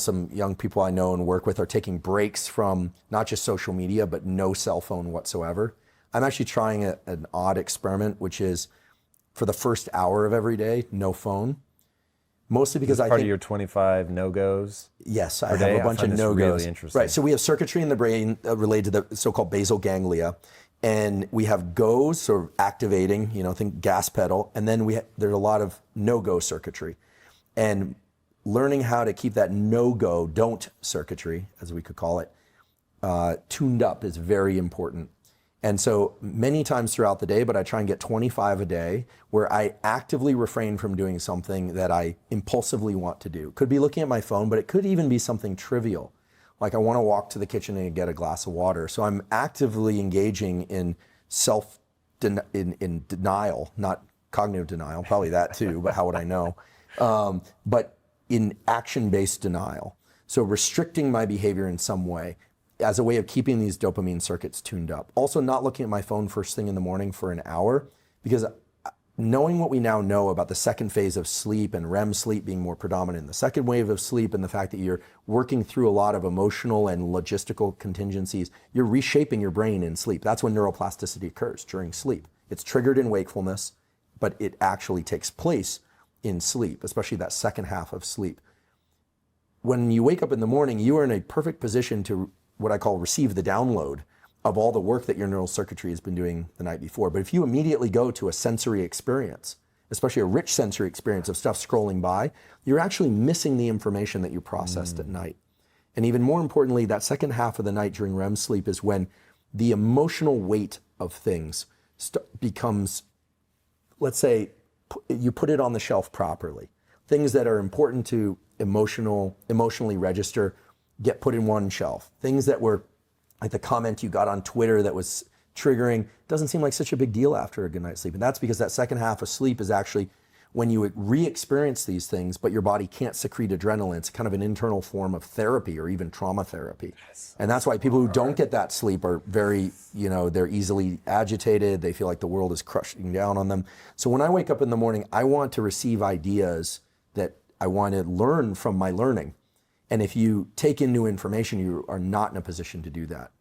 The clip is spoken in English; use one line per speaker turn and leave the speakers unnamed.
Some young people I know and work with are taking breaks from not just social media, but no cell phone whatsoever. I'm actually trying an odd experiment, which is for the first hour of every day, no phone. Mostly because I think—
part of your 25 no-goes?
Yes, I have a bunch of no-goes.
Really interesting.
Right, so we have circuitry in the brain related to the so-called basal ganglia, and we have goes, sort of activating, think gas pedal, and then there's a lot of no-go circuitry. And learning how to keep that no-go, don't circuitry, as we could call it, tuned up is very important. And so many times throughout the day, but I try and get 25 a day, where I actively refrain from doing something that I impulsively want to do. Could be looking at my phone, but it could even be something trivial. Like I want to walk to the kitchen and get a glass of water. So I'm actively engaging in in denial, not cognitive denial, probably that too, but how would I know? But in action-based denial. So restricting my behavior in some way as a way of keeping these dopamine circuits tuned up. Also not looking at my phone first thing in the morning for an hour, because knowing what we now know about the second phase of sleep and REM sleep being more predominant, the second wave of sleep, and the fact that you're working through a lot of emotional and logistical contingencies, you're reshaping your brain in sleep. That's when neuroplasticity occurs, during sleep. It's triggered in wakefulness, but it actually takes place in sleep, especially that second half of sleep. When you wake up in the morning, you are in a perfect position to what I call receive the download of all the work that your neural circuitry has been doing the night before. But if you immediately go to a sensory experience, especially a rich sensory experience of stuff scrolling by, you're actually missing the information that you processed at night. And even more importantly, that second half of the night during REM sleep is when the emotional weight of things becomes, let's say, you put it on the shelf properly. Things that are important to emotionally register get put in one shelf. Things that were like the comment you got on Twitter that was triggering doesn't seem like such a big deal after a good night's sleep. And that's because that second half of sleep is actually when you re-experience these things, but your body can't secrete adrenaline. It's kind of an internal form of therapy or even trauma therapy. And that's why people who don't get that sleep are very, they're easily agitated. They feel like the world is crushing down on them. So when I wake up in the morning, I want to receive ideas that I want to learn from my learning. And if you take in new information, you are not in a position to do that.